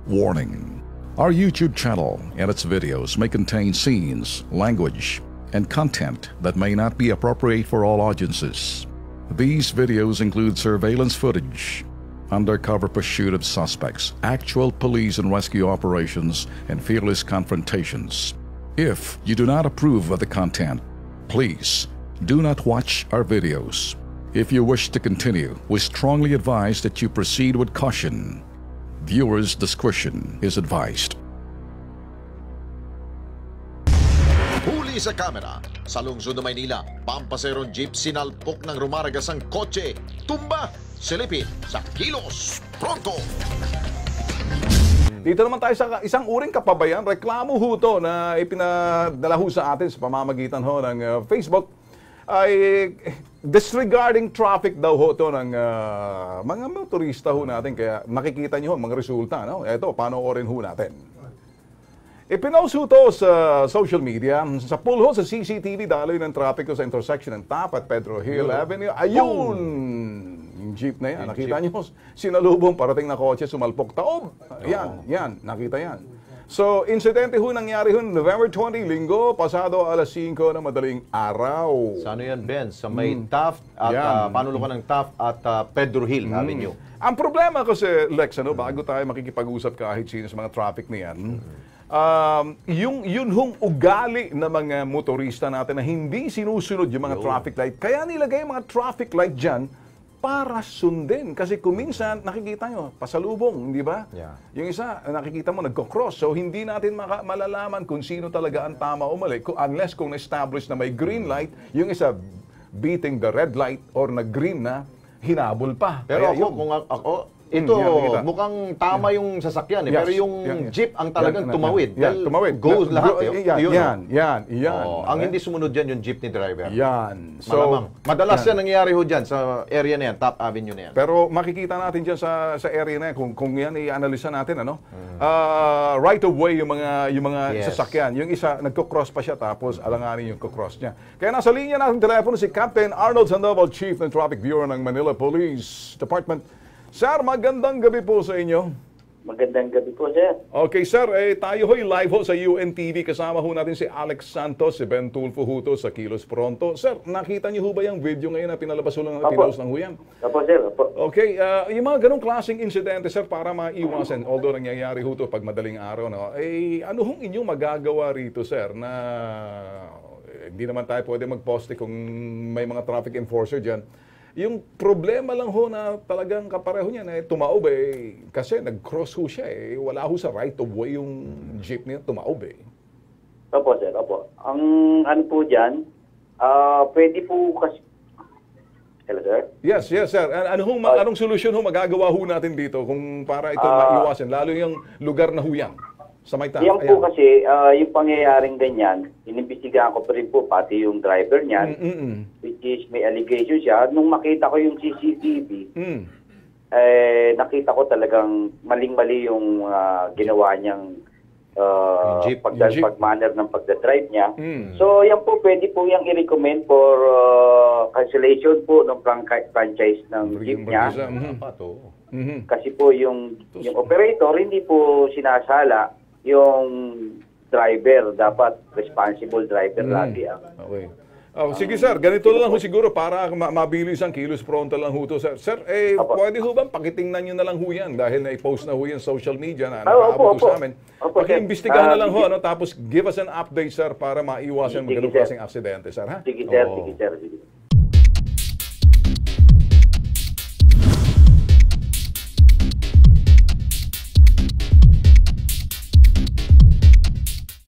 Warning: our YouTube channel and its videos may contain scenes, language, and content that may not be appropriate for all audiences. These videos include surveillance footage, undercover pursuit of suspects, actual police and rescue operations, and fearless confrontations. If you do not approve of the content, please do not watch our videos. If you wish to continue, we strongly advise that you proceed with caution. Viewers' discretion is advised. Huli sa kamera, sa lungsod ng Maynila, pampaserong jeep sinalpok ng rumaragasang kotse, tumba, silipin sa kilos, pronto! Dito naman tayo sa isang uring kapabayan, reklamo ho to na ipinadala ho sa atin sa pamamagitan ho ng Facebook ay disregarding traffic daw ho to ng mga motorista ho natin. Kaya makikita nyo ho mga resulta. No? Ito, panoorin ho natin. Ipinost ho to sa social media. Sa pool ho sa CCTV, daloy ng traffic ho sa intersection ng TAP at Pedro Hill Avenue. Ayun! Yung jeep na yan. Nakita nyo, sinalubong parating na kotse, sumalpok taob. Yan, nakita yan. So, insidente ho nangyari ho November 20, linggo, pasado alas 5 na madaling araw. Sa ano yan, Ben? Sa may Taft at panulukan ng Taft at Pedro Hill Avenue. Ang problema kasi, Lex, bago tayo makikipag-usap kahit sino sa mga traffic na yan, yun hong ugali ng mga motorista natin na hindi sinusunod yung mga traffic light. Kaya nilagay yung mga traffic light dyan para sundin. Kasi kung minsan, nakikita nyo, pasalubong, di ba? Yeah. Yung isa, nakikita mo, nagko-cross. So, hindi natin malalaman kung sino talaga ang tama o mali. Unless kung na-establish na may green light, yung isa beating the red light or na-green na, hinabol pa. Pero kaya kung ako, ito, mukhang tama yung sasakyan eh. Pero yung jeep ang talagang tumawid. Tumawid. Goes lahat eh. Yan. Ang hindi sumunod dyan yung jeepney driver. Yan. So, malamang. Madalas yan nangyayari ho dyan sa area na yan, Top Avenue na yan. Pero makikita natin dyan sa area na yan, kung yan i-analisa natin, right of way yung mga sasakyan. Yung isa, nagko-cross pa siya, tapos alanganin yung cross niya. Kaya nasa linya natin telepono si Captain Arnold Sandoval, Chief ng Traffic Bureau ng Manila Police Department. Sir, magandang gabi po sa inyo. Magandang gabi po, sir. Okay, sir. Tayo ho'y live ho sa UNTV. Kasama ho natin si Alex Santos, si Ben Tulfo ho to sa Kilos Pronto. Sir, nakita niyo ho ba yung video ngayon na pinalabas ho ng Kilos ng Huyan? Opo, sir. Opo. Okay, yung mga ganong klaseng insidente, sir, para maiwasan, although nangyayari ho to pag madaling araw, ano hong inyong magagawa rito, sir, na hindi naman tayo pwede magposte kung may mga traffic enforcer dyan. Yung problema lang ho na talagang kapareho niya na tumaob kasi nag-cross ho siya wala ho sa right of way yung jeep niya tumaob Opo, sir. Opo. Ang ano po dyan, pwede po kasi... Hello, sir? Yes, sir. Anong solusyon ho magagawa ho natin dito kung para ito maiwasan, lalo yung lugar na ho yan? Sa may taas. Yan po kasi, yung pangyayaring ganyan, inimbestigahan ko pa rin po, pati yung driver niyan, which is may allegation siya. Nung makita ko yung CCTV, nakita ko talagang maling-mali yung ginawa niyang pag-manner ng pagdadrive niya. So, yan po, pwede po yung i-recommend for cancellation po ng franchise ng jeep niya. Kasi po yung operator, hindi po sinasala yung driver, dapat responsible driver lagi. Okay. Sige sir, ganito lang ho siguro para mabilis ang Kilos Pronto lang ho to, sir. Sir, pwede ho bang pakitingnan nyo na lang ho yan dahil na-post na ho yan social media na nakaabot sa amin. Paki-imbestigahan na lang ho, tapos give us an update, sir, para maiwasan mga ganung klaseng aksidente, sir, ha? Sige, sir.